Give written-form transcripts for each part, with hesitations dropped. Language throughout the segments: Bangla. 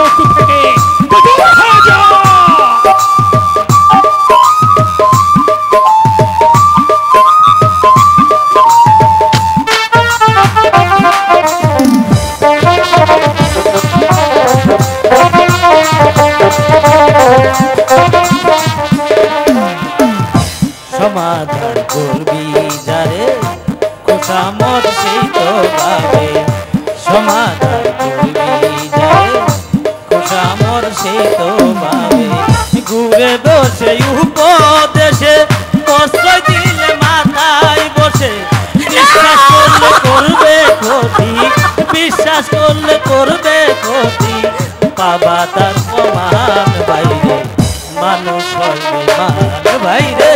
বস্তু থেকে তুই দূর হয়ে যা। সমাধান করবি যারে খোসামত সেই তো পাবে, সমাধান করবি যারে খোসামত সেই তো পাবে। ঘুরে বসে উপদেশে প্রশ্রয় দিলে মাথায় বসে, বিশ্বাস করলে করবে ক্ষতি, বিশ্বাস করলে করবে ক্ষতি, বাবা তার সমান বাইরে মানুষ হইবে মান বাইরে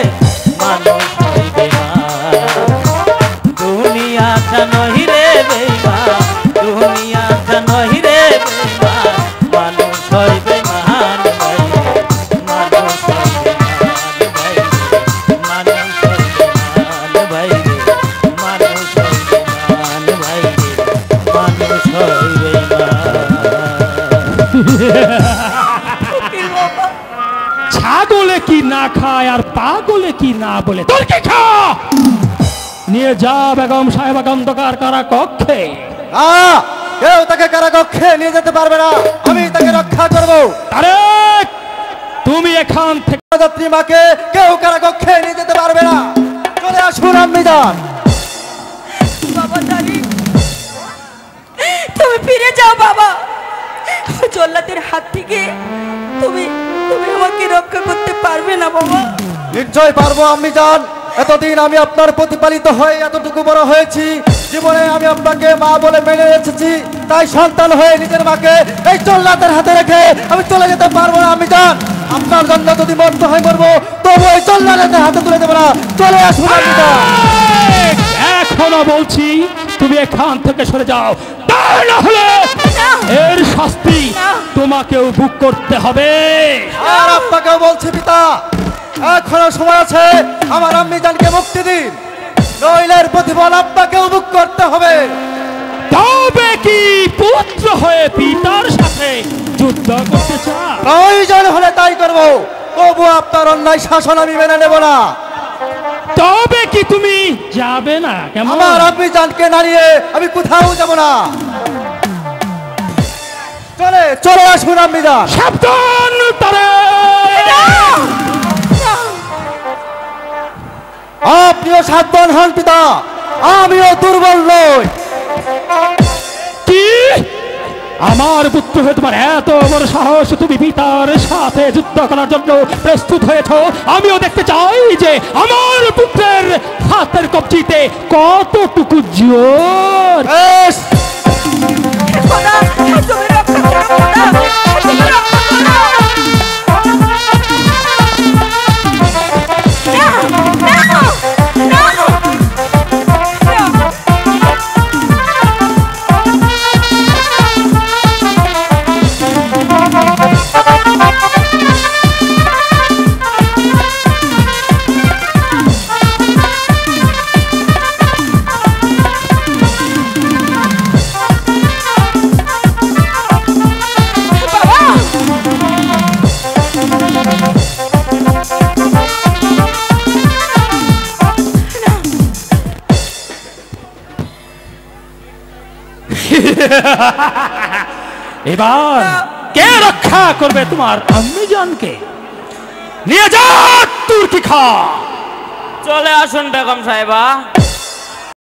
মানুষ হইবে মান। দুনিয়াটা নহিরে বেইমান, দুনিয়াটা নহিরে বেইমান, মানুষ হইবে মান বাইরে মানুষ হইবে মান বাইরে মানুষ হইবে মান বাইরে মানুষ হইবে মান বাইরে মানুষ হইবে ছাগলে কি না খায় আর পাগলে কি না বলে তোর কি খা। নিয়ে যা বেগম সাহেবা অন্ধকার কারা কক্ষে। কেউ তাকে কারাকক্ষে নিয়ে যেতে পারবে না, আমি তাকে রক্ষা করব। আরে তুমি এখান থেকে যাত্রী মাকে কেউ কারাকক্ষে নিয়ে যেতে পারবে না। চলে আসুন আম্মিজান। বাবা জানি তুমি ফিরে যাও বাবা, জল্লাদের হাত থেকে তুমি তুমি আমাকে রক্ষা করতে পারবে না বাবা। নিশ্চয় পারবো আম্মিজান। এতদিন আমি আপনার প্রতিপালিত হয়ে এতটুকু বড় হয়েছি, জীবনে আমি আপনাকে মা বলে মেনে এসেছি, তাই সন্তান হয়ে নিজের মাকে এই জল্লাদের হাতে রেখে আমি চলে যেতে পারবো না আম্মিজান। আপনার জন্য যদি মরতে হয় মরবো, তবু এই জল্লাদের হাতে তুলে দেবো না। চলে আসুন আম্মিজান। এখনো বলছি তুমি এখান থেকে সরে যাও, তা না হলে এর শাস্তি তোমাকেও ভোগ করতে হবে। আর আপনাকেও বলছি পিতা, এখনো সময় আছে, আমার আম্মিজানকে মুক্তি দিন, নইলের প্রতিফল আপনাকেও ভোগ করতে হবে। তবে কি পুত্র হয়ে পিতার সাথে যুদ্ধ করতে চাও? প্রয়োজন হলে তাই করব, তবু আপনার অন্যায় শাসন আমি মেনে নেব না। তবে কি তুমি যাবে না? কেমন? আমার আম্মিজানকে নাড়িয়ে আমি কোথাও যাব না। চলে আসুন আম্মিজান। সাবধান তারে। আপনিও সাবধান হন পিতা, আমিও দুর্বল নই। কি আমার পুত্র হয়ে তোমার এত বড় সাহস, তুমি পিতার সাথে যুদ্ধ করার জন্য প্রস্তুত হয়েছ? আমিও দেখতে চাই যে আমার পুত্রের হাতের কবজিতে কতটুকু জোর। খোদা, তুমি রক্ষা করো খোদা, তুমি রক্ষা করো। না, না, না। এবার কে রক্ষা করবে তোমার আম্মিজানকে? নিয়ে যা তুর্কি খা। চলে আসুন বেগম সাহেবা।